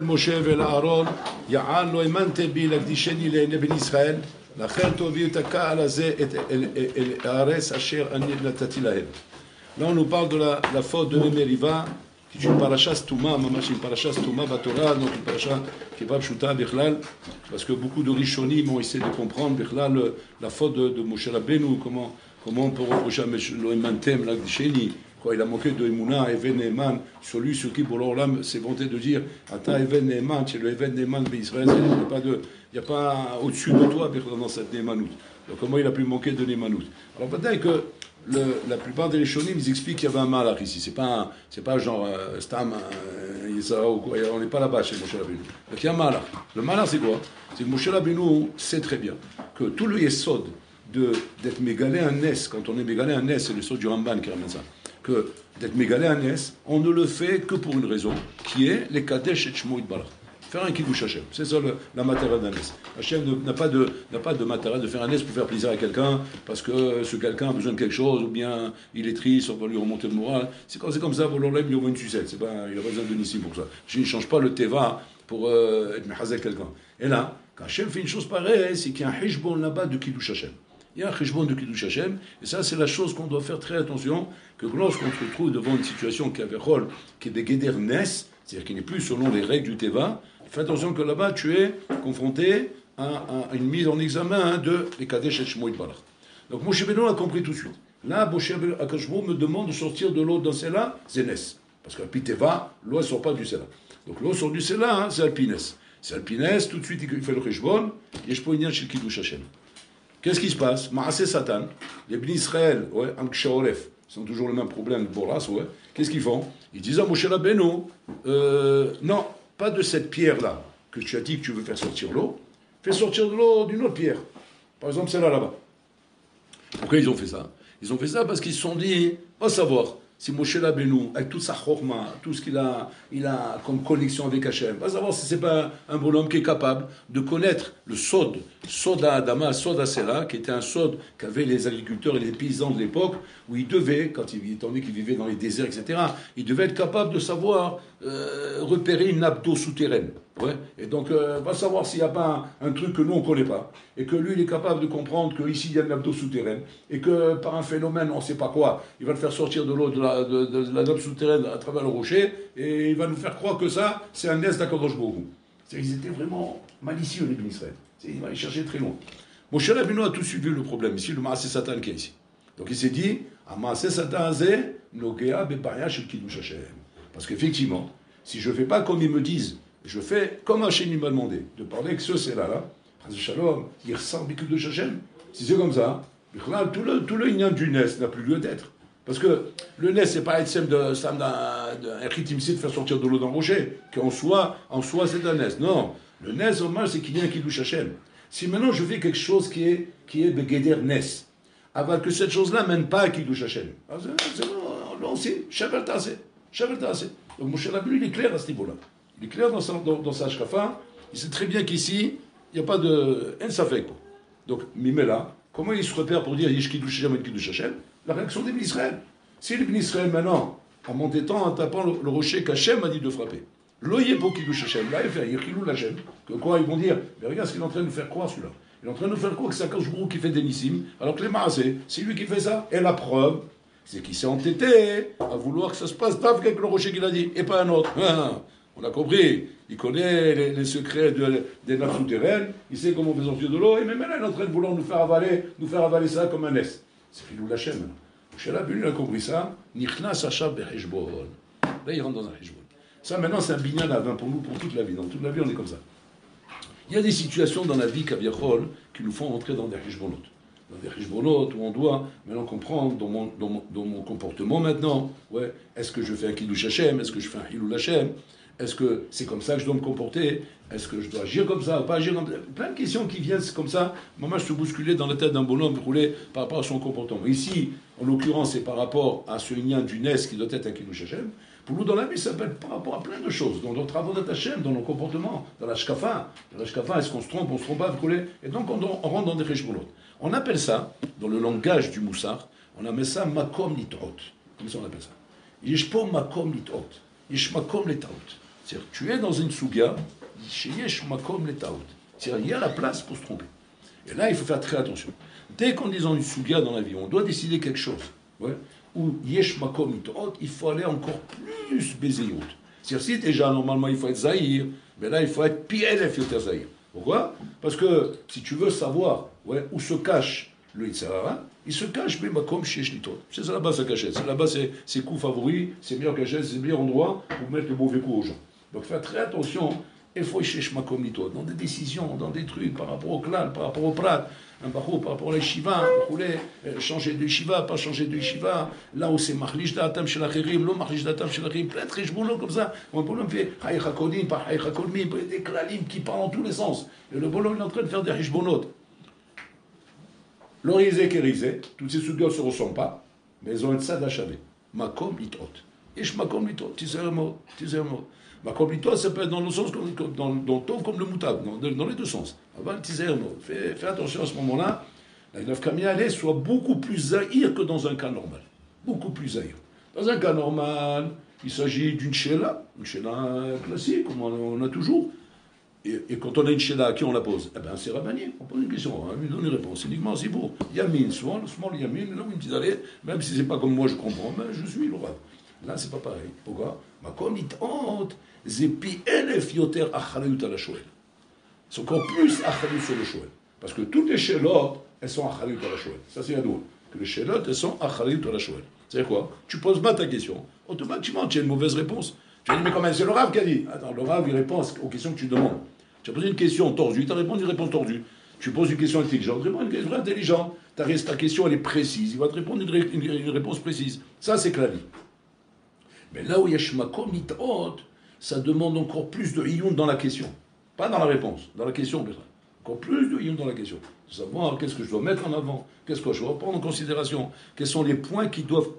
משה ולאהרון, יעל לא האמנתם בי להקדישני לעיני בני ישראל, לכן תביאו את הקהל הזה אל הארץ אשר אני נתתי להם. Là on nous parle de la faute de Meriva, qui est une paracha stouma, c'est une paracha stouma Batora, donc une paracha qui n'est pas pshuta Bichlal, parce que beaucoup de Rishonim ont essayé de comprendre Bichlal la faute de Moshe Rabbeinu, comment on peut reprocher à lo emantem l'agdisheni. Quoi, il a manqué de Emouna, Even Neeman, celui sur qui, pour l'Orlam, s'est vanté de dire Ata Even Neeman, c'est le Even Neeman d'Israël, il n'y a pas au-dessus de toi dans cette Neemanout. Donc, comment il a pu manquer de Neemanout? Alors, peut-être que la plupart des Rishonim, ils expliquent qu'il y avait un malach ici. C'est pas genre Stam, Yisraël ou quoi, on n'est pas là-bas chez Moshe Rabbeinu. Donc, il y a un malach. Le malach, c'est quoi? C'est que Moshe Rabbeinu sait très bien que tout le Yesod d'être mégalé un Nes, quand on est mégalé un Nes, c'est le sod du Ramban qui ramène ça. Que d'être mégalé à Nes, on ne le fait que pour une raison, qui est les Kadesh et Shmo Yitbarach. Faire un Kiddush Hashem. C'est ça la matériel d'un Nes. Hashem n'a pas de matériel de faire un Nes pour faire plaisir à quelqu'un, parce que ce quelqu'un a besoin de quelque chose, ou bien il est triste, on va lui remonter le moral. C'est comme ça, Vololem lui envoie une sucette. Il n'a pas besoin de Nissim pour ça. Je ne change pas le Teva pour être mehazek quelqu'un. Et là, quand Hashem fait une chose pareille, c'est qu'il y a un Hishbon là-bas de Kiddush Hashem. Il y a un cheshbon de Kiddush Hashem, et ça c'est la chose qu'on doit faire très attention, que lorsqu'on se retrouve devant une situation qui est des Geder Nes, c'est-à-dire qui n'est plus selon les règles du Teva, fais attention que là-bas tu es confronté à une mise en examen de les Kadesh et Shmo Yitbarach. Donc Moshe Beno a compris tout de suite. Là, Moshe Akashbo me demande de sortir de l'eau dans celle-là, c'est Nes. Parce qu'à Piteva, l'eau ne sort pas du celle-là. Donc l'eau sort du celle-là, c'est Alpines. C'est Alpines, tout de suite il fait le cheshbon, et je peux y aller chez Kiddush Hashem. Qu'est-ce qui se passe? Maaseh Satan, les Bnei Israël, en Kshaoref, ils ont toujours le même problème de Boras, Qu'est-ce qu'ils font? Ils disent à Moshe Rabbeinu, non, pas de cette pierre-là, que tu as dit que tu veux faire sortir l'eau, fais sortir de l'eau d'une autre pierre. Par exemple, celle-là, là-bas. Pourquoi ils ont fait ça? Ils ont fait ça parce qu'ils se sont dit, on va savoir, si Moshe Rabbeinu, avec toute sa chorma, tout ce qu'il a comme connexion avec Hachem, va savoir si c'est pas un bonhomme qui est capable de connaître le sod à Adama, sod à Sela, qui était un sod qu'avaient les agriculteurs et les paysans de l'époque, où ils devaient, étant donné qu'ils vivaient dans les déserts, etc., ils devaient être capables de savoir repérer une nappe d'eau souterraine. Ouais. Et donc, va savoir s'il n'y a pas un truc que nous, on ne connaît pas. Et que lui, il est capable de comprendre qu'ici, il y a une nappe d'eau souterraine. Et que par un phénomène, on ne sait pas quoi, il va le faire sortir de l'eau de la nappe souterraine à travers le rocher. Et il va nous faire croire que ça, c'est un nez d'Akadosh Borou. Ils étaient vraiment malicieux, les Bnei Israël. Il va aller chercher très loin. Moshe Rabbeinu a tout suivi le problème. Ici, le Maaseh Satan qui est ici. Donc, il s'est dit, Maaseh Satan zé, nogea bebaya shel Kiddush Hashem. Parce qu'effectivement, si je ne fais pas comme ils me disent, je fais comme Hachem m'a demandé, de parler avec ce c'est-là, Shalom, il ressemble à Kiddush Hashem. Si c'est comme ça, tout le ignan du Nes n'a plus lieu d'être. Parce que le Nes, c'est pas être d'un ritimcé de faire sortir de l'eau d'un rocher, qu'en soi, c'est un Nes. Non, le Nes, au moins, c'est qu'il y a un Kiddush Hashem. Si maintenant je fais quelque chose qui est Begeder Nes, avant que cette chose-là mène pas à Kiddush Hashem, non, c'est Shavel Taseh. Donc Moshe Rabbeinu, il est clair à ce niveau-là. Il est clair dans sa shkafa. Il sait très bien qu'ici, il n'y a pas de Ensafek. Donc, Mimela, comment il se repère pour dire Yish Kiddush Hashem et Kiddush Hashem? La réaction des Bnei Israël. Si les Bnei Israël, maintenant, en montant, en tapant le rocher qu'Hachem a dit de frapper, l'oyer pour Kiddush Hashem, là, il fait Yichilou l'Hachem, que quoi, ils vont dire, mais regarde ce qu'il est en train de nous faire croire, celui-là. Il est en train de nous faire croire que c'est Akadosh Borou qui fait des nissim, alors que les Maaseh, c'est lui qui fait ça. Et la preuve, c'est qu'il s'est entêté à vouloir que ça se passe avec le rocher qu'il a dit, et pas un autre. On a compris, il connaît les secrets des nappes souterraines, il sait comment on fait sortir de l'eau, et même là, il est en train de vouloir nous faire avaler ça comme un S. C'est Filou Lachem. Moshe Rabbeinu a compris ça, Nichnas Hashav Becheshbon. Là, il rentre dans un Heshbon. Ça, maintenant, c'est un binyan à 20 pour nous, pour toute la vie. Dans toute la vie, on est comme ça. Il y a des situations dans la vie, Kaviachol, qui nous font rentrer dans des Heshbonot. Dans des Heshbonot où on doit maintenant comprendre dans mon comportement maintenant, est-ce que je fais un Kiddush Hashem, est-ce que je fais un Hilul Hashem, est-ce que c'est comme ça que je dois me comporter? Est-ce que je dois agir comme ça ou pas agir comme ça? Plein de questions qui viennent comme ça, maman se bousculer dans la tête d'un bonhomme roulé par rapport à son comportement. Ici, en l'occurrence, c'est par rapport à ce lien du Nes qui doit être un Kiddush Hashem. Pour nous, dans la vie, ça peut être par rapport à plein de choses, dans notre travaux d'Hachem, dans nos comportements, dans la shkafa. Dans la shkafa, est-ce qu'on se trompe, on se trompe pas, et donc on rentre dans des cheshbonot. On appelle ça, dans le langage du Moussar, on appelle ça makom litot. Comme ça on appelle ça. Yishpo makom litot. Yishmakom litaot. C'est-à-dire, tu es dans une souga, chez Yesh Makom le Taout. C'est-à-dire, il y a la place pour se tromper. Et là, il faut faire très attention. Dès qu'on est dans une souga dans la vie, on doit décider quelque chose. Ouais, ou Yesh Makom Itaot, il faut aller encore plus Bézéout. C'est-à-dire, si déjà, normalement, il faut être Zahir, mais là, il faut être PLF Yoter Zahir. Pourquoi? Parce que si tu veux savoir où se cache le Yitzhara, il se cache Makom Shesh Litot. C'est ça là-bas sa cachette. C'est là-bas ses coups favoris, ses meilleures cachettes, ses meilleurs endroits pour mettre les mauvais coups aux gens. Donc, faire très attention. Il faut Shesh Makom Litot. Dans des décisions, dans des trucs, par rapport au clan, par rapport au prat, par rapport à l'Yeshiva, changer de Yeshiva, pas changer de Yeshiva, là où c'est Machlish Da'atam Shel Acherim, lo Machlish Da'atam Shel Acherim, plein de Rejboulot comme ça, on peut fait Haïcha Kodim, par Haïcha Kolmim, des klalim qui parlent dans tous les sens. Et le bolon est en train de faire des Rejboulot. L'orisé kérisé, toutes ces sugas ne se ressemblent pas, mais elles ont un tzad achavé. Makom Litot. Ish Makom Litot, Tizer Mot. Makom Litot, ça peut être dans le sens, dans le ton comme le moutab, dans les deux sens. Aval Tizer Mot. Fais attention à ce moment-là. La Nafkamia, elle soit beaucoup plus zahir que dans un cas normal. Beaucoup plus zahir. Dans un cas normal, il s'agit d'une shela, une shela classique, comme on a toujours. Et quand on a une shela, à qui on la pose? Eh bien, c'est rabbinique. On pose une question, on lui donne une réponse. Uniquement, c'est pour Yamin, souvent le Yamin, là, il me dit d'aller, même si c'est pas comme moi, je comprends, mais je suis le rab. Là, c'est pas pareil. Pourquoi? Makom Itot, Zepi Elef Yoter Acharayut ala Shoel. C'est encore plus Acharayut sur le Shoel. Parce que toutes les shelot, elles sont Acharayut ala Shoel. Ça, c'est Yadour. Que les shelot, elles sont Acharayut ala Shoel. C'est quoi? Tu poses pas ta question. Automatiquement, tu as une mauvaise réponse. Tu vas dire, mais quand même, c'est le Rav qui a dit. Attends, le Rav, il répond aux questions que tu demandes. Tu as posé une question tordue, tu as répondu une réponse tordue. Tu poses une question intelligente, tu réponds une question intelligente. Ta question, elle est précise. Il va te répondre une réponse précise. Ça, c'est clavier. Mais là où il y a Shmakom Itot, ça demande encore plus de iyun dans la question. Pas dans la réponse, dans la question. Encore plus de iyun dans la question. Savoir qu'est-ce que je dois mettre en avant, qu'est-ce que je dois prendre en considération, quels sont les points qui doivent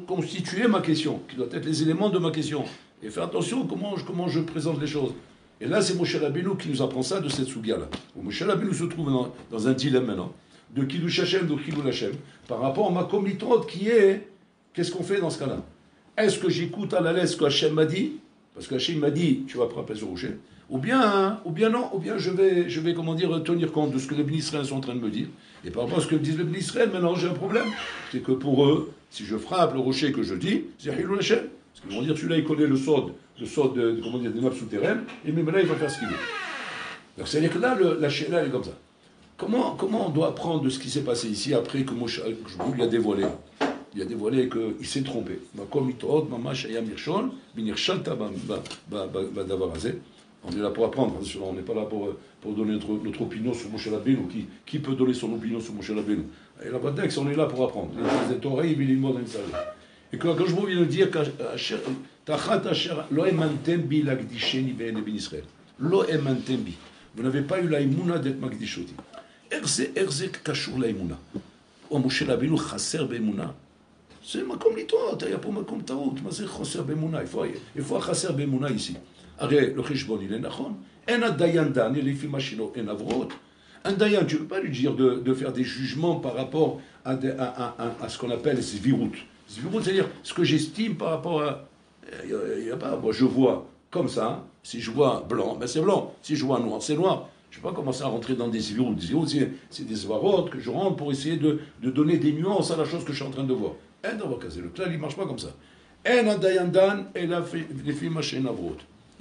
constituer ma question, qui doivent être les éléments de ma question. Et faire attention comment je présente les choses. Et là, c'est Moshe Rabbeinu qui nous apprend ça de cette souga-là. Où Moshe Rabbeinu se trouve dans un dilemme maintenant, de Kiddush Hashem, de Chilul Hashem, par rapport à Makom Litot qui est, qu'est-ce qu'on fait dans ce cas-là? Est-ce que j'écoute à la lettre ce que Hashem m'a dit? Parce que Hashem m'a dit, tu vas frapper sur rocher. Ou bien non, ou bien je vais comment dire, tenir compte de ce que les Bnei Israël sont en train de me dire. Et par rapport à ce que disent les Bnei Israël, maintenant j'ai un problème. C'est que pour eux, si je frappe le rocher que je dis, c'est Chilul Hashem. Parce qu'ils vont dire, celui-là il connaît le sod comment dire, des nappes souterraines, et même là il va faire ce qu'il veut. Donc c'est-à-dire que là, la Sheila elle est comme ça. Comment on doit apprendre de ce qui s'est passé ici après que Moshe lui a dévoilé? Il a dévoilé qu'il s'est trompé. On est là pour apprendre, on n'est pas là pour donner notre opinion sur Moshe Rabbeinu. Qui peut donner son opinion sur Moshe Rabbeinu? Et la Badex, on est là pour apprendre. Et quand je vous viens de dire vous n'avez pas eu la imuna d'être Magdishoti. Erze kashur la imuna. Oh, Moshe Rabbeinu chasser be'emuna. C'est Makom Litot, il n'y a pas Makom Taout. Mais c'est chasser be'emuna. Il faut chasser be'emuna ici. Arrête, le cheshbon, il est nachon. En dayan dan, il est fi machino en avrot. Un dayan, tu ne peux pas lui dire de faire des jugements par rapport à ce qu'on appelle zvirut. Zvirut, c'est-à-dire ce que j'estime par rapport à... Il n'y a pas, moi je vois comme ça, si je vois blanc, ben c'est blanc. Si je vois noir, c'est noir. Je ne vais pas commencer à rentrer dans des zvirut. Des zvirut, c'est des svarot que je rentre pour essayer de donner des nuances à la chose que je suis en train de voir. Le clal, il ne marche pas comme ça.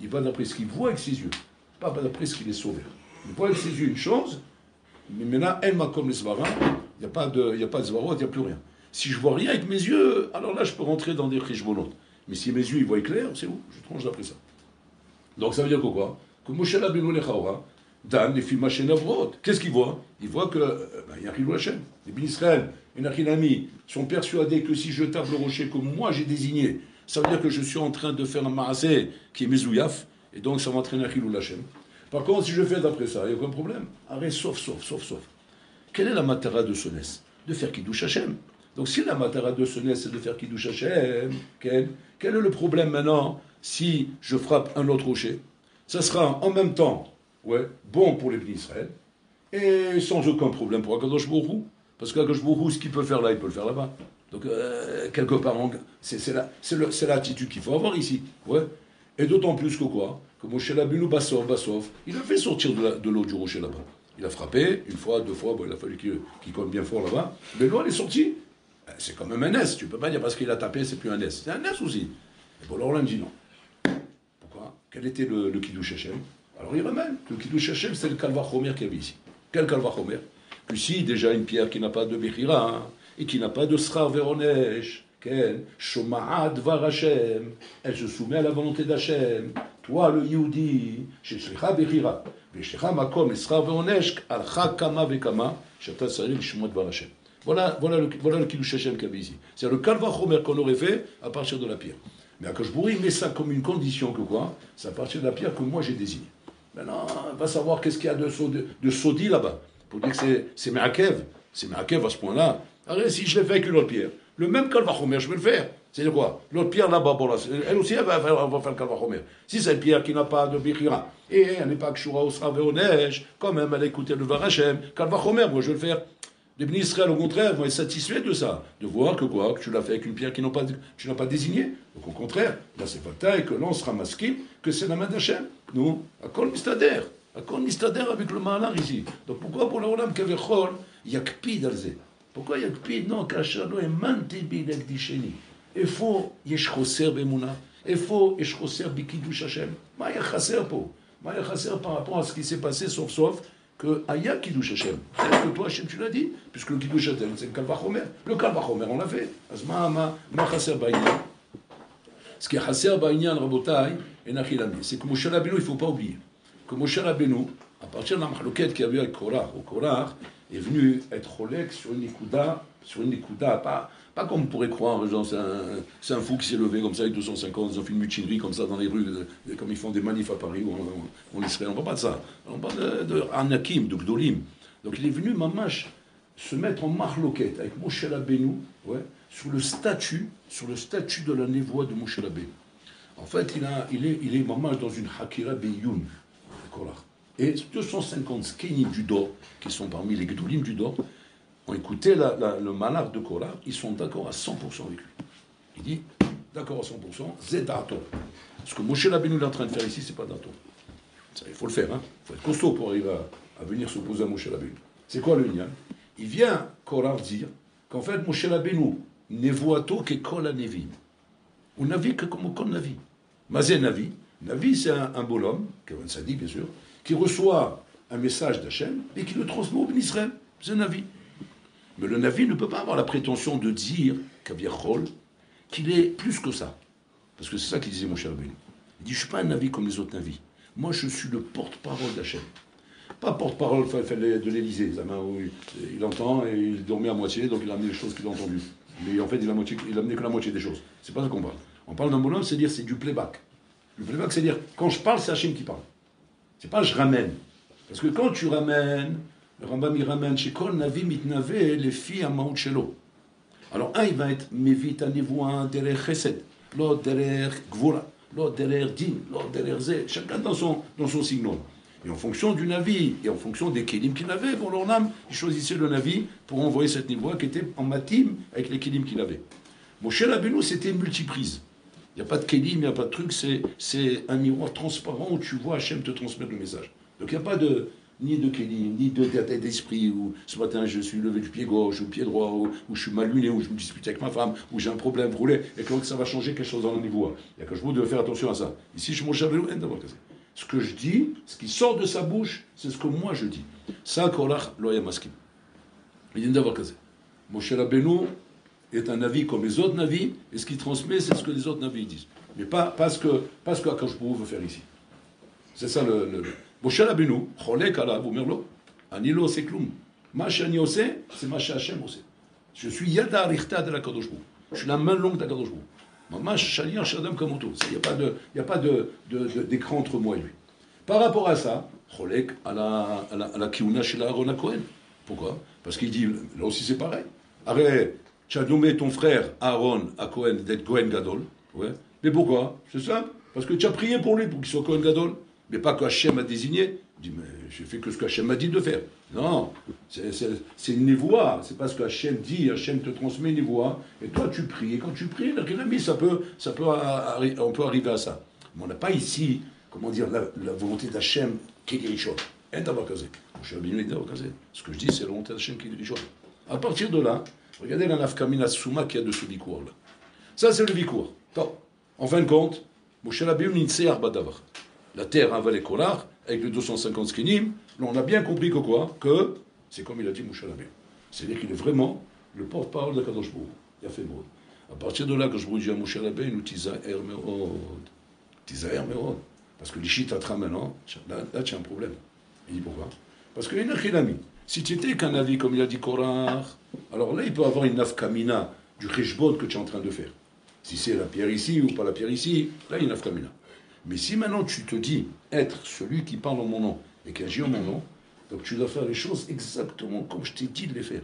Il va d'après ce qu'il voit avec ses yeux, pas d'après ce qu'il est sauvé. Il voit avec ses yeux une chose, mais maintenant, elle m'a comme les svarat, il n'y a pas de svarot, il n'y a plus rien. Si je vois rien avec mes yeux, alors là, je peux rentrer dans des cheshbonot. Mais si mes yeux, ils voient clair, c'est où? Je tranche d'après ça. Donc ça veut dire quoi? Que Moshe Rabbeinu lechaora, Dan, les films Avrot. Qu'est-ce qu'il voit? Il voit que il y a Chilul Hashem. Les Bnei Israël et Nachilami sont persuadés que si je tape le rocher que moi j'ai désigné, ça veut dire que je suis en train de faire un maasé qui est mezouyaf, et donc ça va entraîner à Chilul Hashem. Par contre, si je fais d'après ça, il n'y a aucun problème. Arrête, sauf. Quelle est la matara de Sonès? De faire Kiddush Hashem. Donc si la matara de Sonès c'est de faire Kiddush Hashem, quel est le problème maintenant si je frappe un autre rocher? Ça sera en même temps bon pour les Bnei Israël, et sans aucun problème pour Akadosh Baruch Hu, parce qu'Akadosh Baruch Hu, ce qu'il peut faire là, il peut le faire là-bas. Donc, quelque part, c'est l'attitude qu'il faut avoir ici. Ouais. Et d'autant plus que quoi? Que Moshe Rabbeinu, Bassov, il a fait sortir de l'eau du rocher là-bas. Il a frappé, une fois, deux fois, bon, il a fallu qu'il colle bien fort là-bas. Mais l'eau, elle est sortie. C'est quand même un S. Tu ne peux pas dire parce qu'il a tapé, c'est plus un S. C'est un S aussi. Et bon, alors là, il me dit non. Pourquoi? Quel était le Kiddush Hashem? Alors il ramène. Le Kiddush Hashem, c'est le Kalva Chomer qu'il y avait ici. Quel Kalva Chomer? Ici, déjà, une pierre qui n'a pas de Bechira, hein, et qui n'a pas de Srar Veronesh. Shoma'at Dvar Hashem. Elle se soumet à la volonté d'Hashem. Toi, le Yehudi, Sheshlecha Bechira. Veshlecha Makom, Srar Veronesh, Alcha Kama Vekama, Shata Saril, Shemot Dvar Hashem. Voilà le Kiddush Hashem qu'il y avait ici. C'est le Kalva Chomer qu'on aurait fait à partir de la pierre. Mais Akash-Bourri met ça comme une condition que quoi? C'est à partir de la pierre que moi j'ai désignée. Maintenant, on va savoir qu'est-ce qu'il y a de Sodi là-bas. Pour dire que c'est Me'akev. C'est Me'akev à ce point-là. Alors, si je l'ai fait avec une autre pierre, le même Kalva Chomer, je vais le faire. C'est de quoi? L'autre pierre là-bas, bon, là, elle aussi, elle va faire le Kalva Chomer. Si c'est une pierre qui n'a pas de Bechira, et elle n'est pas Kshura au Sra Veonesh, quand même, elle a écouté le Dvar Hashem, Kalva Chomer, moi je vais le faire. Les bénis Israël, au contraire, vont être satisfaits de ça, de voir que quoi, que tu l'as fait avec une pierre que tu n'as pas désignée. Donc au contraire, là c'est pas taille que l'on sera masqué, que c'est la main d'Hachem. Nous, à Kol Mistader avec le Mahalar ici. Donc pourquoi pour l'Olam Kavechol, Yakpid alze? Pourquoi Yakpid? Non, Kachalo est mantebi l'Ekdisheni. Il faut Yeshchoser Bemuna. Il faut Yeshchoser Bikidush Hashem. Ma Yachaser po. Ma Yachaser par rapport à ce qui s'est passé, sauf que Aya Kiddush Hashem. Est-ce que toi, Hashem, tu l'as dit? Puisque le Kiddush Hashem, c'est le Kalva Chomer. Le Kalva Chomer, on l'a fait. Ma Chaser Baïnyan. Ce qui est Chaser Baïnyan, Rabotai, et Nachilami, c'est que Moshe Rabbeinu, il ne faut pas oublier. Que Moshe Rabbeinu, à partir de la Mahloket qu'il y a eu avec Korach, au Korach, est venu être Cholek sur une Nikuda, pas comme on pourrait croire, genre c'est un fou qui s'est levé comme ça avec 250, ils ont fait une mutinerie comme ça dans les rues, comme ils font des manifs à Paris, on ne parle pas de ça. On parle de Anakim, de Gdolim. Donc il est venu, Mamash, se mettre en Mahloket avec Moshe Rabbeinu, sur le statut de la névoie de Moshe Rabbeinu. En fait, il est Mamash dans une Hakira Beyoun, et 250 skenim du Dor, qui sont parmi les Gdolim du Dor, ont écouté le malheur de Korah, ils sont d'accord à 100% avec lui. Il dit, d'accord à 100%, c'est Dato. Ce que Moshe Rabbeinu est en train de faire ici, c'est pas Dato. Il faut le faire, hein. Il faut être costaud pour arriver à venir s'opposer à Moshe Rabbeinu. C'est quoi le lien? Il vient, Korah, dire qu'en fait, Moshe Rabbeinu, nevoato ke kol ha-nevim. Ou navi que comme kol navi. Mazé navi. Navi, c'est un bonhomme, Kevin Sadi, bien sûr, qui reçoit un message d'Hachem et qui le transmet au Ben Israël. C'est un Navi. Mais le Navi ne peut pas avoir la prétention de dire, Kaviachol, qu'il est plus que ça. Parce que c'est ça qu'il disait Moshe Rabbeinu. Il dit, je ne suis pas un Navi comme les autres Navis. Moi, je suis le porte-parole d'Hachem. Pas porte-parole de l'Élysée. Il entend et il dormait à moitié, donc il a amené les choses qu'il a entendues. Mais en fait, il a amené que la moitié des choses. C'est pas ça qu'on parle. On parle d'un bonhomme, c'est-à-dire c'est du playback. Le playback, c'est-à-dire, quand je parle, c'est Hachem qui parle. C'est pas je ramène. Parce que quand tu ramènes, le Rambam il ramène chez Kol Navi Mitnave les filles à Maout Shelo. Alors un il va être Mevit à Nevoin derrière Chesed, l'autre derrière Gvura, l'autre derrière Din, l'autre derrière Zé, chacun dans son signal. Et en fonction du Navi et en fonction des Kélim qu'il avait, pour leur âme, il choisissait le Navi pour envoyer cette Nevoie qui était en matim avec les Kélim qu'il avait. Moshe Rabbeinu c'était une multiprise. Il n'y a pas de kélim, il n'y a pas de truc, c'est un miroir transparent où tu vois Hachem te transmettre le message. Donc il n'y a pas ni de kélim, ni d'esprit, où ce matin je suis levé du pied gauche ou du pied droit, ou je suis mal luné, ou je me dispute avec ma femme, ou j'ai un problème brûlé, et que ça va changer quelque chose dans le niveau. Il y a que je vous devez faire attention à ça. Ici, je Moshe Rabbeinu, ce que je dis, ce qui sort de sa bouche, c'est ce que moi je dis. Ça, Korach lo haya maskim. Il vient d'avoir casé. Moshe Rabbeinu est un avis comme les autres navis, et ce qu'il transmet, c'est ce que les autres navis disent. Mais pas ce que Akash Baruch veut faire ici. C'est ça le. Moshe Rabbeinu, Cholek alav umerlo, Anilo c'est kloum. Ma shani ose, c'est ma Hashem ose. Je suis Yada Richta de la Kadosh Baruch. Je suis la main longue de la Kadosh Baruch. Ma shaliach shadam kamoto. Il n'y a pas d'écran entre moi et lui. Par rapport à ça, Cholek à la kiuna chez Aaron à Cohen. Pourquoi? Parce qu'il dit, là aussi c'est pareil. Arrête. Tu as nommé ton frère Aaron à Cohen d'être Cohen Gadol. Ouais. Mais pourquoi? C'est simple. Parce que tu as prié pour lui, pour qu'il soit Cohen Gadol. Mais pas que Hachem a désigné. Il dit, mais j'ai fait que ce que Hachem m'a dit de faire. Non, c'est une névoie. C'est pas ce que Hachem dit. Hachem te transmet une névoie. Et toi, tu pries. Et quand tu pries, on peut arriver à ça. Mais on n'a pas ici, comment dire, la volonté d'Hachem qui est Rishon. Ce que je dis, c'est la volonté d'Hachem qui est Rishon. À partir de là, regardez la nafkamina souma qu'il y a de ce Vikour-là. Ça, c'est le Vikour. En fin de compte, Moshe Rabbeinu Nitzeh Arba Davar. La terre a avalé Korach, avec les 250 skinim, on a bien compris que quoi? Que c'est comme il a dit Moshe Rabbeinu. C'est-à-dire qu'il est vraiment le porte-parole de Kadosh Baruch Hu. Il a fait mot. À partir de là, quand je vous dis à Moshe Rabbeinu, Tizaher Meod. Tizaher Meod. Parce que l'Ishit Atra maintenant, là tu as un problème. Il dit pourquoi? Parce qu'il y a une achinami. Si tu étais qu'un avis, comme il a dit Korach, alors là, il peut avoir une nafkamina du cheshbon que tu es en train de faire. Si c'est la pierre ici ou pas la pierre ici, là, il y a une nafkamina. Mais si maintenant tu te dis être celui qui parle en mon nom et qui agit en mon nom, donc tu dois faire les choses exactement comme je t'ai dit de les faire.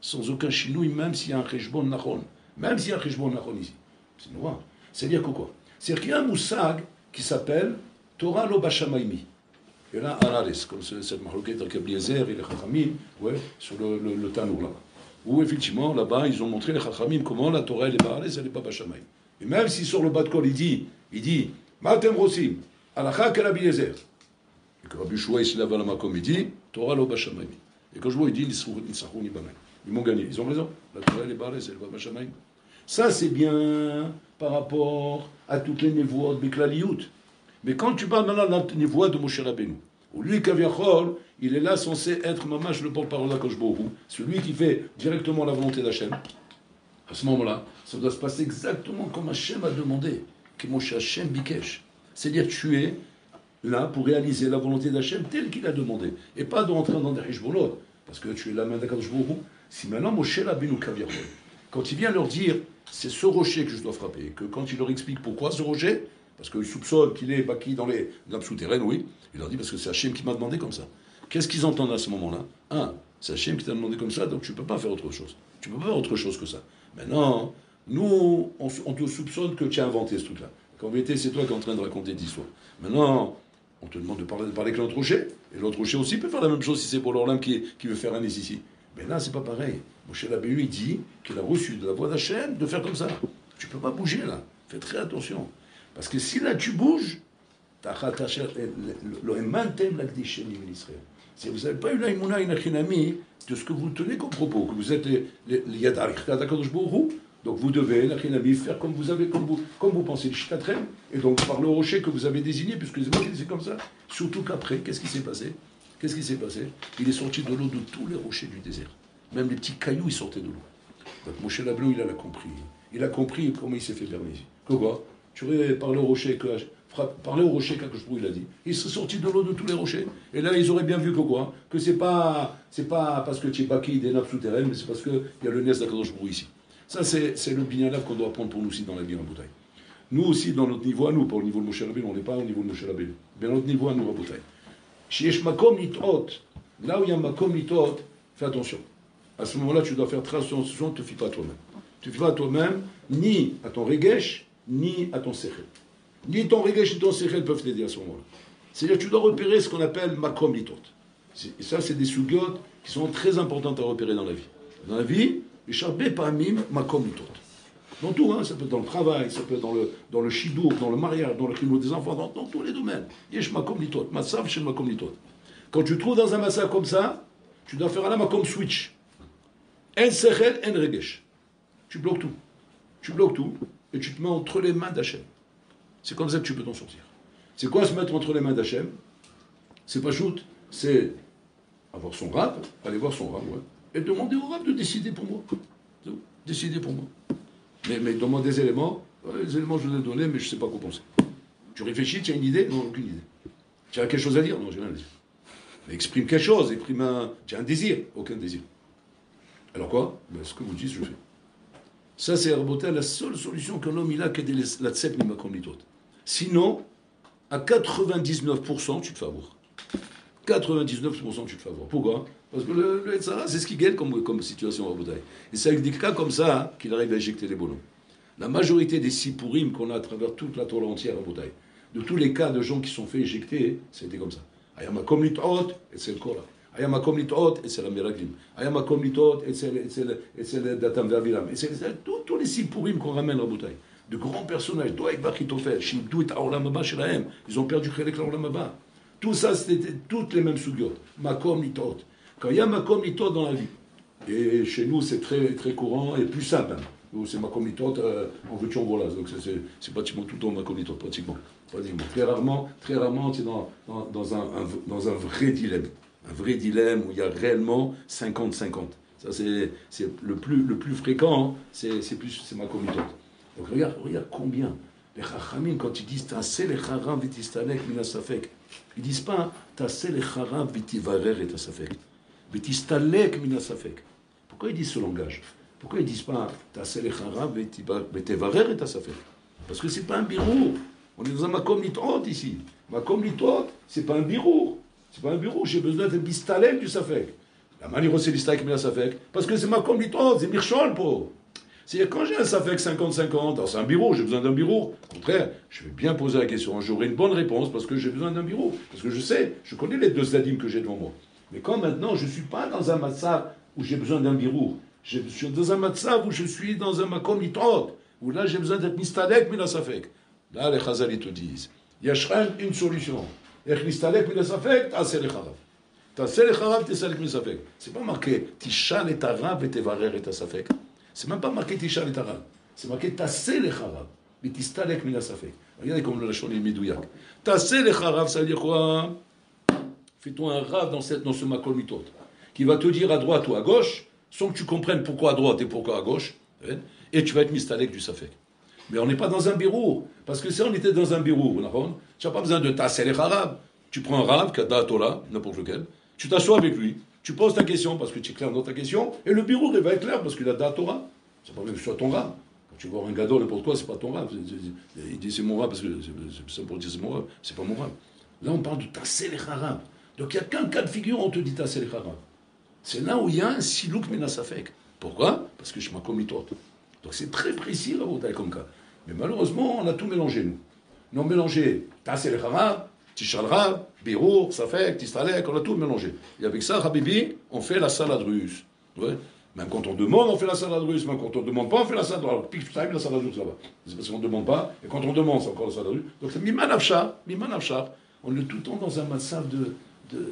Sans aucun chinouille, même s'il y a un cheshbon nachon. Même s'il y a un cheshbon nachon ici. C'est noir. C'est-à-dire que quoi? C'est-à-dire qu'il y a un moussag qui s'appelle Torah lo bashamaymi. Il y en a un Arares, comme cette marloquette avec Eliezer et les Chachamim, ouais, sur le Tanour là-bas. Où effectivement, là-bas, ils ont montré les Chachamim comment la Torah elle est pas Arares, elle n'est pas bashamayim. Et même si sur le bas de col, il dit Matem Rosim, Alakha Kelabiezer. Et que Rabbi Shua, il se lève à la makom, il dit Torah lo bashamayim. Et quand je vois, il dit Nisachou ni Bamay. Ils m'ont gagné, ils ont raison. La Torah elle est pas Arares, elle n'est pas bashamayim. Ça, c'est bien par rapport à toutes les névoies de Beklaliout. Mais quand tu parles maintenant de la névoie de Moshe Rabbeinu, où lui, Kaviachol, il est là censé être mamash le porte-parole d'Akadosh Baruch Hu, celui qui fait directement la volonté d'Hachem, à ce moment-là, ça doit se passer exactement comme Hachem a demandé, que Moshe Hachem Bikesh. C'est-à-dire tu es là pour réaliser la volonté d'Hachem telle qu'il a demandé, et pas de rentrer dans des Hishbolot, parce que tu es la main d'Akadosh Baruch Hu. Si maintenant Moshe Rabbeinu Kaviachol, quand il vient leur dire, c'est ce rocher que je dois frapper, que quand il leur explique pourquoi ce rocher, parce qu'il soupçonne qu'il est baki dans les nappes souterraines, oui. Il leur dit parce que c'est Hachem qui m'a demandé comme ça. Qu'est-ce qu'ils entendent à ce moment-là? C'est Hachem qui t'a demandé comme ça, donc tu ne peux pas faire autre chose. Tu ne peux pas faire autre chose que ça. Maintenant, nous, on te soupçonne que tu as inventé ce truc-là. Qu'en vérité, c'est toi qui es en train de raconter des histoires. Maintenant, on te demande de parler avec l'autre rocher. Et l'autre rocher aussi peut faire la même chose si c'est pour l'Orlam qui veut faire un ici. Mais là, c'est pas pareil. Moshe Rabbeinu, il dit qu'il a reçu de la voix d'Hachem de faire comme ça. Tu ne peux pas bouger là. Fais très attention. Parce que si là tu bouges, si vous n'avez pas eu l'aïmouna inachinami de ce que vous tenez comme propos, que vous êtes les yad arichtat d'Akadosh Baruch Hu, donc vous devez, l'achinami, faire comme vous pensez, le shitatrem, et donc par le rocher que vous avez désigné, puisque c'est comme ça. Surtout qu'après, qu'est-ce qui s'est passé? Il est sorti de l'eau de tous les rochers du désert. Même les petits cailloux, ils sortaient de l'eau. Donc Moshe Rabbeinu, il a compris. Il a compris comment il s'est fait berner ici. Que quoi? Tu aurais parlé au rocher qu'Akadosh Baruch Hu il a dit. Il serait sorti de l'eau de tous les rochers. Et là, ils auraient bien vu que quoi? Que c'est pas parce que tu es baki des nappes souterraines, mais c'est parce qu'il y a le nez d'Akadosh Baruch Hu ici. Ça, c'est le bignalav qu'on doit apprendre pour nous aussi dans la vie en bouteille. Nous aussi, dans notre niveau à nous, pas au niveau de Moshe Rabbeinu, on n'est pas au niveau de Moshe Rabbeinu. Mais dans notre niveau à nous, à bouteille. Shiesh makom litot, là où il y a makom litot, fais attention. À ce moment-là, tu dois faire très attention, ne te fie pas à toi-même. Tu ne te fies pas à toi-même, ni à ton regesh, ni à ton sechel. Ni ton regesh ni ton sechel peuvent t'aider à ce moment-là. C'est-à-dire que tu dois repérer ce qu'on appelle makom litot. Et ça, c'est des sugiotes qui sont très importantes à repérer dans la vie. Dans la vie, les charbé pamim makom litot. Dans tout, hein, ça peut être dans le travail, ça peut être dans le shidour, dans le mariage, dans le crime des enfants, dans tous les domaines. Yesh makom litot, massav chez makom litot. Quand tu te trouves dans un massa comme ça, tu dois faire un makom switch. En sechel, en regesh. Tu bloques tout. Tu bloques tout et tu te mets entre les mains d'Hachem. C'est comme ça que tu peux t'en sortir. C'est quoi se mettre entre les mains d'Hachem? C'est pas shoot, c'est avoir son rab, aller voir son rab, ouais, et demander au rab de décider pour moi. Décider pour moi. Mais demande des éléments. Les éléments, je vous ai donnés, mais je ne sais pas quoi penser. Tu réfléchis, tu as une idée? Non, aucune idée. Tu as quelque chose à dire? Non, j'ai rien à dire. Mais exprime quelque chose, tu as un désir? Aucun désir. Alors quoi? Ben, ce que vous dites, je fais. Ça, c'est la seule solution qu'un homme il a, qu'aider la tsep ni makom litot. Sinon, à 99%, tu te fais avoir. 99%, tu te fais avoir. Pourquoi? Parce que le Etzara, c'est ce qui gagne comme situation à Rabotai. Et c'est avec des cas comme ça qu'il arrive à éjecter les bonhommes. La majorité des sipurim qu'on a à travers toute la Torah entière à Rabotai, de tous les cas de gens qui sont fait éjecter, c'était comme ça. Ayamakom litot, et c'est le Korah. Ayamakom litot, et c'est la Meraglim. Ayamakom litot, et c'est le Datam Vervilam. Et c'est tous les sipurim qu'on ramène à Rabotai. de grands personnages, Doeg Bachitofel, Shibdou et Aolam Haba Shelahem, ils ont perdu Chelek l'Aolam Haba. Tout ça, c'était toutes les mêmes sougiotes. Makom Litot. Quand il y a Makom Litot dans la vie, et chez nous, c'est très, très courant et plus simple. Hein. Nous, c'est Makom Litot, on veut en voilà. Donc c'est pratiquement tout le temps Makom Litot, pratiquement. Très rarement, c'est dans un vrai dilemme. Un vrai dilemme où il y a réellement 50-50. Ça, c'est le plus fréquent, hein. c'est Makom Litot. Donc regarde combien. Les Chachamim, quand ils disent Taseh lecharam v'tistalek min hasafek, ils disent pas Taseh lecharam v'tivarer et hasafek, v'tistalek min hasafek. Pourquoi ils disent ce langage? Pourquoi ils disent pas Taseh lecharam v'tivarer et hasafek? Parce que c'est pas un birour. On est dans un makom litot ici. Makom litot, c'est pas un birour. C'est pas un birour. J'ai besoin d'un bistalek du safek. La manière c'est bistalek min hasafek, parce que c'est makom litot, c'est mirchol pour. C'est-à-dire, quand j'ai un safek 50-50, alors c'est un bureau, j'ai besoin d'un bureau. Au contraire, je vais bien poser la question, j'aurai une bonne réponse parce que j'ai besoin d'un bureau. Parce que je connais les deux zadim que j'ai devant moi. Mais quand maintenant, je ne suis pas dans un matzav où j'ai besoin d'un bureau, je suis dans un matzav où je suis dans un makom litrot, où là j'ai besoin d'être mistalek mina safek. Là, les chazali te disent, il y a une solution. Et mistalek mina safek, t'aseh lecharav. T'aseh lecharav, t'aseh mina safek. C'est pas marqué, tishal et tarav et tevarer et safek. C'est même pas marqué Tishal et Arav. C'est marqué Taseh lecharav. Mais tistalek min hasafek. Regardez comme le lachon est médouillac. Taseh lecharav, ça veut dire quoi? Fais-toi un rave dans ce makom litot, qui va te dire à droite ou à gauche, sans que tu comprennes pourquoi à droite et pourquoi à gauche, et tu vas être mistalek du safek. Mais on n'est pas dans un bureau. Parce que si on était dans un bureau, tu n'as pas besoin de Taseh lecharav. Tu prends un rave, Kadatola, n'importe lequel, tu t'assois avec lui. Tu poses ta question parce que tu es clair dans ta question, et le bureau va être clair parce qu'il a da Torah. C'est pas même que ce soit ton rab. Quand tu vois un gado, n'importe quoi, c'est pas ton rab. Il dit c'est mon rab parce que c'est ça pour dire c'est mon rab, c'est pas mon rab. Là, on parle de Taseh lecharav. Donc il n'y a qu'un cas de figure, on te dit Taseh lecharav. C'est là où il y a un silouk menasafek. Pourquoi? Parce que je m'accomlis litot. Donc c'est très précis, la bataille comme cas. Mais malheureusement, on a tout mélangé, nous. Nous avons mélangé Taseh lecharav, Tishal Rav, Birour, Safek, Tistalek, on a tout mélangé. Et avec ça, Habibi, on fait la salade russe. Ouais. Même quand on demande, on fait la salade russe. Même quand on ne demande pas, on fait la salade russe. Alors, pique time, la salade russe, là-bas. C'est parce qu'on ne demande pas. Et quand on demande, c'est encore la salade russe. Donc c'est Miman Afshar. On est tout le temps dans un matzav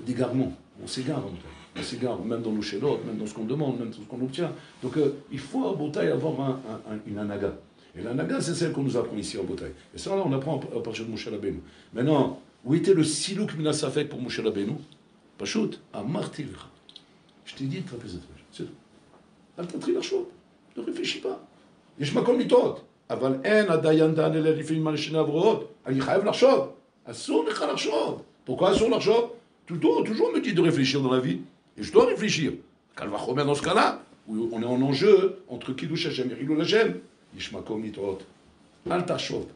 d'égarement. On s'égare, en fait. On s'égare, même dans nos chélotes, même dans ce qu'on demande, même dans ce qu'on obtient. Donc il faut à Botaï avoir une anaga. Et l'anaga, c'est celle qu'on nous apprend ici à Botaï. Et ça, là, on apprend à partir de Moshe Rabbeinu. Maintenant, où était le silouk minasafek pour Moshe Rabbeinu? Pachout, à Martilcha. Je t'ai dit de frapper cette flèche. C'est tout. Al tatri l'archot. Ne réfléchis pas. Et je m'accomlis tot. Aval en adayan dan el rifim malchina vrot. Ali chayev l'archot. Assour lecha l'archot. Pourquoi assour l'archot? Toujours on me dit de réfléchir dans la vie. Et je dois réfléchir. Kalvachomer dans ce cas-là, où on est en enjeu entre Kiddush Hashem et Hilul Hashem. Yishmakom litot. Al tachot.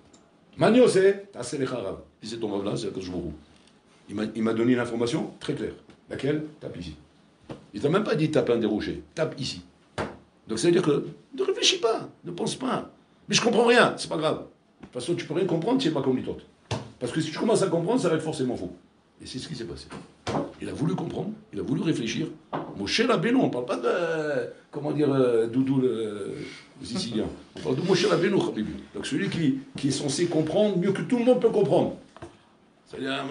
Mani c'est Taseh lecharav. Si c'est ton là, c'est à cause de vous. Il m'a donné une information très claire. Laquelle? Tape ici. Il t'a même pas dit tape un des rochers. Tape ici. Donc ça veut dire que ne réfléchis pas, ne pense pas. Mais je comprends rien, c'est pas grave. De toute façon, tu peux rien comprendre, tu n'es pas comme litot. Parce que si tu commences à comprendre, ça va être forcément faux. Et c'est ce qui s'est passé. Il a voulu comprendre, il a voulu réfléchir. Moshe Rabbeinu, on ne parle pas de, comment dire, Doudou le Sicilien. On parle de Moshe Rabbeinu, donc celui qui est censé comprendre mieux que tout le monde peut comprendre. C'est-à-dire,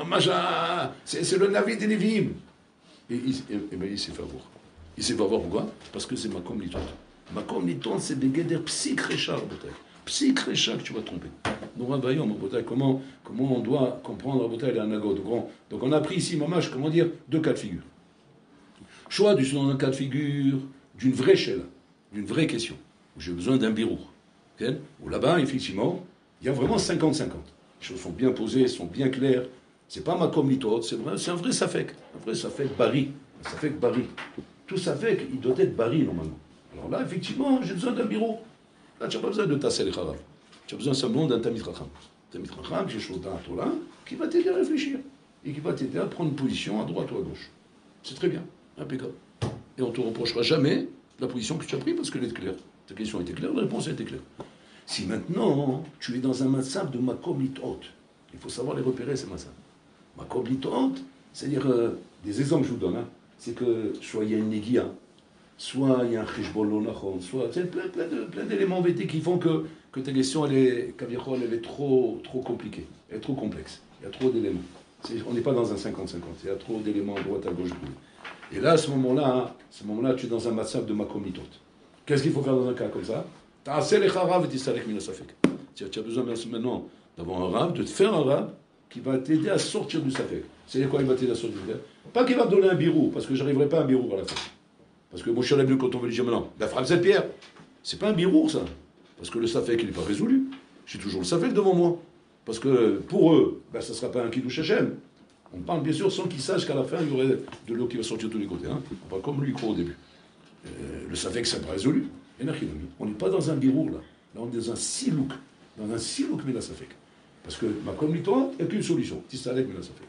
c'est le Navi des Nevi'im. Et ben, il s'est fait avoir. Il s'est fait avoir pourquoi? Parce que c'est Makom Litot. Makom Litot, c'est des guédères psych-réchar, psych-réchar que tu vas tromper. Donc, comment on doit comprendre Rabotai et Anagot. Donc, on a pris ici, mamash, comment dire, deux cas de figure. Choix dans un cas de figure d'une vraie shella, d'une vraie question, où j'ai besoin d'un birour. Okay? Où là-bas, effectivement, il y a vraiment 50-50. Les choses sont bien posées, sont bien claires. C'est pas Makom Litot, c'est un vrai safek. Un vrai safek bari. Un safek bari. Tout safek, il doit être bari, normalement. Alors là, effectivement, j'ai besoin d'un bureau. Là, tu n'as pas besoin de Taseh lecharav. Tu as besoin simplement d'un Tamid Chacham. Tamid Chacham, j'ai chose d'un Torah, qui va t'aider à réfléchir. Et qui va t'aider à prendre une position à droite ou à gauche. C'est très bien, impeccable. Et on ne te reprochera jamais la position que tu as prise parce qu'elle est claire. Ta question était claire, la réponse a été claire. Si maintenant, tu es dans un matzab de Makom Litot, il faut savoir les repérer, ces matzab. Makom Litot, c'est-à-dire, des exemples que je vous donne, c'est que soit il y a une négia, soit il y a un cheshbon lo nachon, soit plein d'éléments VT qui font que que ta question, elle est trop compliquée, elle est trop complexe. Il y a trop d'éléments. On n'est pas dans un 50-50, il y a trop d'éléments à droite, à gauche. Et là, à ce moment-là, tu es dans un matzah de makom mitot. Qu'est-ce qu'il faut faire dans un cas comme ça? Tu as besoin maintenant d'avoir un rab, de te faire un rab qui va t'aider à sortir du safek. C'est quoi il va t'aider à sortir du safek? Pas qu'il va te donner un birou, parce que je n'arriverai pas à un birou à la fin. Parce que mon cher Rabbeinu, quand on veut lui dire maintenant, la frappe cette pierre, c'est pas un birou ça. Parce que le safek, il n'est pas résolu. J'ai toujours le safek devant moi. Parce que pour eux, ça ne sera pas un kiddush Hashem. On parle bien sûr sans qu'ils sachent qu'à la fin, il y aurait de l'eau qui va sortir de tous les côtés. Hein. On parle comme lui croit au début. Le safek, c'est pas résolu. On n'est pas dans un birou là. Là, on est dans un silouk. Dans un silouk, mais la safek. Parce que ma communauté, il n'y a qu'une solution. Tissalek, mais la safek.